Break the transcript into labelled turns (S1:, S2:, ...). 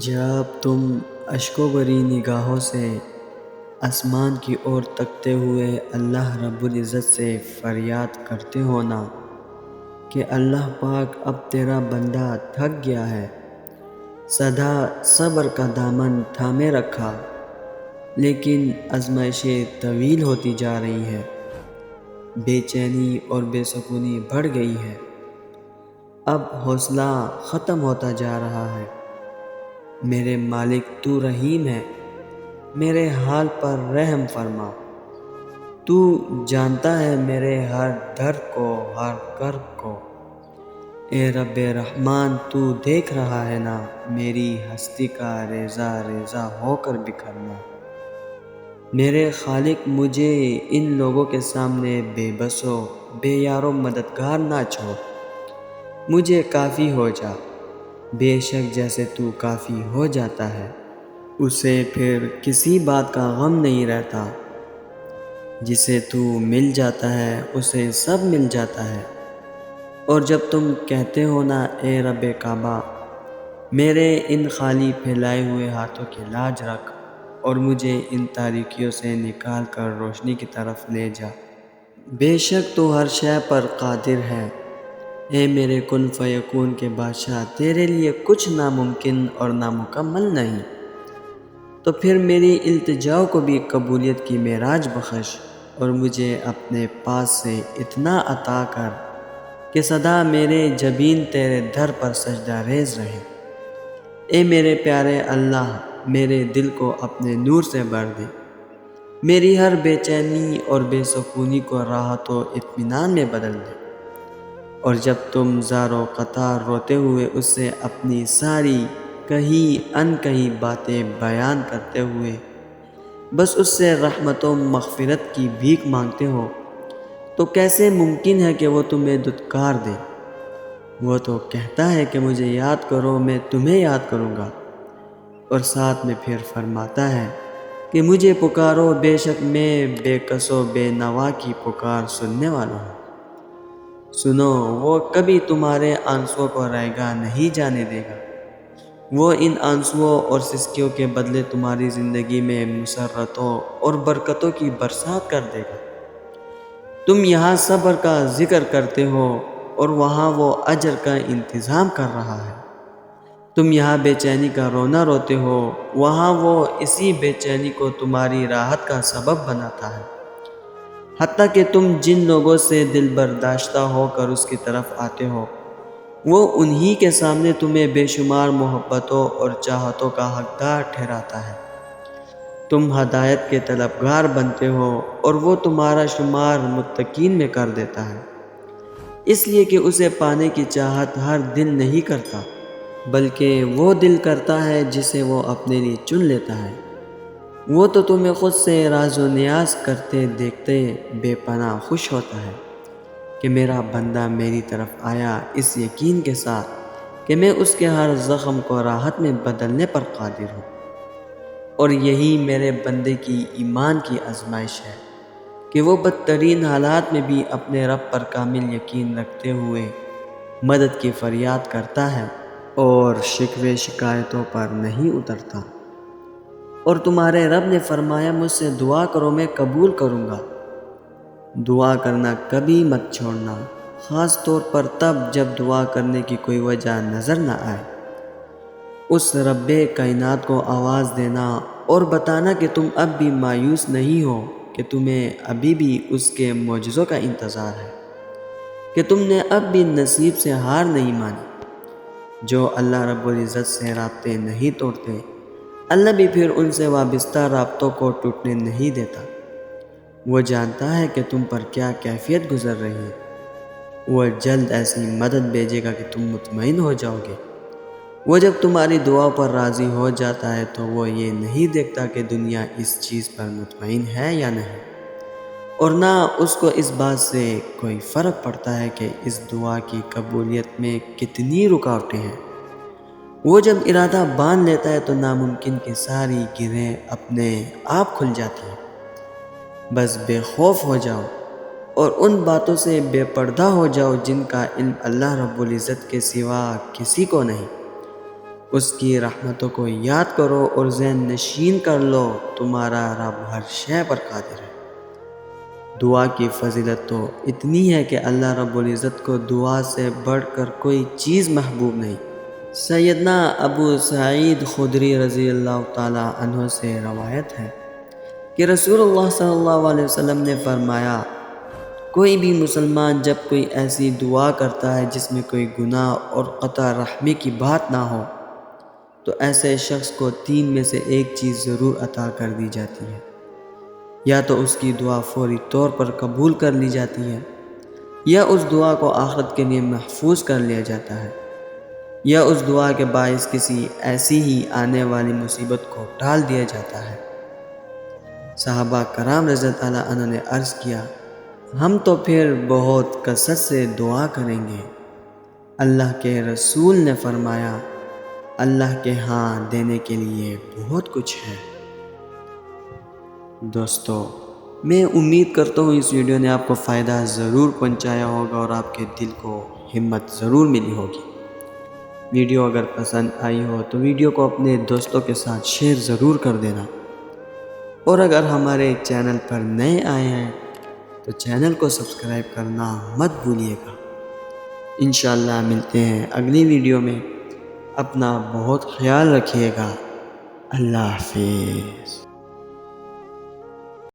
S1: جب تم اشکو بری نگاہوں سے آسمان کی اور تکتے ہوئے اللہ رب العزت سے فریاد کرتے ہو نا کہ اللہ پاک اب تیرا بندہ تھک گیا ہے، سدا صبر کا دامن تھامے رکھا، لیکن آزمائشیں طویل ہوتی جا رہی ہیں، بے چینی اور بے سکونی بڑھ گئی ہے، اب حوصلہ ختم ہوتا جا رہا ہے۔ میرے مالک تو رحیم ہے، میرے حال پر رحم فرما۔ تو جانتا ہے میرے ہر درد کو، ہر کرب کو۔ اے رب رحمان، تو دیکھ رہا ہے نا میری ہستی کا ریزہ ریزہ ہو کر بکھرنا۔ میرے خالق، مجھے ان لوگوں کے سامنے بے بس و بے یار و مددگار نہ چھوڑ، مجھے کافی ہو جا۔ بے شک جیسے تو کافی ہو جاتا ہے، اسے پھر کسی بات کا غم نہیں رہتا۔ جسے تو مل جاتا ہے اسے سب مل جاتا ہے۔ اور جب تم کہتے ہو نا اے رب کعبہ، میرے ان خالی پھیلائے ہوئے ہاتھوں کی لاج رکھ اور مجھے ان تاریکیوں سے نکال کر روشنی کی طرف لے جا۔ بے شک تو ہر شے پر قادر ہے۔ اے میرے کن فیکون کے بادشاہ، تیرے لیے کچھ ناممکن اور نامکمل نہیں، تو پھر میری التجاؤ کو بھی قبولیت کی معراج بخش اور مجھے اپنے پاس سے اتنا عطا کر کہ سدا میرے جبین تیرے در پر سجدہ ریز رہے۔ اے میرے پیارے اللہ، میرے دل کو اپنے نور سے بھر دے، میری ہر بے چینی اور بے سکونی کو راحت و اطمینان میں بدل دے۔ اور جب تم زار و قطار روتے ہوئے اس سے اپنی ساری کہی ان کہی باتیں بیان کرتے ہوئے بس اس سے رحمت و مغفرت کی بھیک مانگتے ہو، تو کیسے ممکن ہے کہ وہ تمہیں دھتکار دے؟ وہ تو کہتا ہے کہ مجھے یاد کرو، میں تمہیں یاد کروں گا، اور ساتھ میں پھر فرماتا ہے کہ مجھے پکارو، بے شک میں بے کس و بے نوا کی پکار سننے والا ہوں۔ سنو، وہ کبھی تمہارے آنسوؤں کو رائگاں نہیں جانے دے گا، وہ ان آنسوؤں اور سسکیوں کے بدلے تمہاری زندگی میں مسرتوں اور برکتوں کی برسات کر دے گا۔ تم یہاں صبر کا ذکر کرتے ہو اور وہاں وہ اجر کا انتظام کر رہا ہے۔ تم یہاں بے چینی کا رونا روتے ہو، وہاں وہ اسی بے چینی کو تمہاری راحت کا سبب بناتا ہے۔ حتیٰ کہ تم جن لوگوں سے دل برداشتہ ہو کر اس کی طرف آتے ہو، وہ انہی کے سامنے تمہیں بے شمار محبتوں اور چاہتوں کا حقدار ٹھہراتا ہے۔ تم ہدایت کے طلبگار بنتے ہو اور وہ تمہارا شمار متقین میں کر دیتا ہے، اس لیے کہ اسے پانے کی چاہت ہر دل نہیں کرتا، بلکہ وہ دل کرتا ہے جسے وہ اپنے لیے چن لیتا ہے۔ وہ تو تمہیں خود سے راز و نیاز کرتے دیکھتے بے پناہ خوش ہوتا ہے کہ میرا بندہ میری طرف آیا، اس یقین کے ساتھ کہ میں اس کے ہر زخم کو راحت میں بدلنے پر قادر ہوں۔ اور یہی میرے بندے کی ایمان کی آزمائش ہے کہ وہ بدترین حالات میں بھی اپنے رب پر کامل یقین رکھتے ہوئے مدد کی فریاد کرتا ہے اور شکوے شکایتوں پر نہیں اترتا۔ اور تمہارے رب نے فرمایا، مجھ سے دعا کرو میں قبول کروں گا۔ دعا کرنا کبھی مت چھوڑنا، خاص طور پر تب جب دعا کرنے کی کوئی وجہ نظر نہ آئے۔ اس رب کائنات کو آواز دینا اور بتانا کہ تم اب بھی مایوس نہیں ہو، کہ تمہیں ابھی بھی اس کے معجزوں کا انتظار ہے، کہ تم نے اب بھی نصیب سے ہار نہیں مانی۔ جو اللہ رب العزت سے رابطے نہیں توڑتے، اللہ بھی پھر ان سے وابستہ رابطوں کو ٹوٹنے نہیں دیتا۔ وہ جانتا ہے کہ تم پر کیا کیفیت گزر رہی ہے، وہ جلد ایسی مدد بھیجے گا کہ تم مطمئن ہو جاؤ گے۔ وہ جب تمہاری دعا پر راضی ہو جاتا ہے تو وہ یہ نہیں دیکھتا کہ دنیا اس چیز پر مطمئن ہے یا نہیں، اور نہ اس کو اس بات سے کوئی فرق پڑتا ہے کہ اس دعا کی قبولیت میں کتنی رکاوٹیں ہیں۔ وہ جب ارادہ باندھ لیتا ہے تو ناممکن کی ساری گرہیں اپنے آپ کھل جاتی ہیں۔ بس بے خوف ہو جاؤ اور ان باتوں سے بے پردہ ہو جاؤ جن کا علم اللہ رب العزت کے سوا کسی کو نہیں۔ اس کی رحمتوں کو یاد کرو اور ذہن نشین کر لو، تمہارا رب ہر شے پر قادر ہے۔ دعا کی فضیلت تو اتنی ہے کہ اللہ رب العزت کو دعا سے بڑھ کر کوئی چیز محبوب نہیں۔ سیدنا ابو سعید خدری رضی اللہ تعالیٰ عنہ سے روایت ہے کہ رسول اللہ صلی اللہ علیہ وسلم نے فرمایا، کوئی بھی مسلمان جب کوئی ایسی دعا کرتا ہے جس میں کوئی گناہ اور قطع رحمی کی بات نہ ہو تو ایسے شخص کو 3 میں سے ایک چیز ضرور عطا کر دی جاتی ہے۔ یا تو اس کی دعا فوری طور پر قبول کر لی جاتی ہے، یا اس دعا کو آخرت کے لیے محفوظ کر لیا جاتا ہے، یا اس دعا کے باعث کسی ایسی ہی آنے والی مصیبت کو ٹال دیا جاتا ہے۔ صحابہ کرام رضی اللہ عنہ نے عرض کیا، ہم تو پھر بہت کثرت سے دعا کریں گے۔ اللہ کے رسول نے فرمایا، اللہ کے ہاں دینے کے لیے بہت کچھ ہے۔ دوستو، میں امید کرتا ہوں اس ویڈیو نے آپ کو فائدہ ضرور پہنچایا ہوگا اور آپ کے دل کو ہمت ضرور ملی ہوگی۔ ویڈیو اگر پسند آئی ہو تو ویڈیو کو اپنے دوستوں کے ساتھ شیئر ضرور کر دینا، اور اگر ہمارے چینل پر نئے آئے ہیں تو چینل کو سبسکرائب کرنا مت بھولیے گا۔ انشاءاللہ ملتے ہیں اگلی ویڈیو میں۔ اپنا بہت خیال رکھیے گا۔ اللہ حافظ۔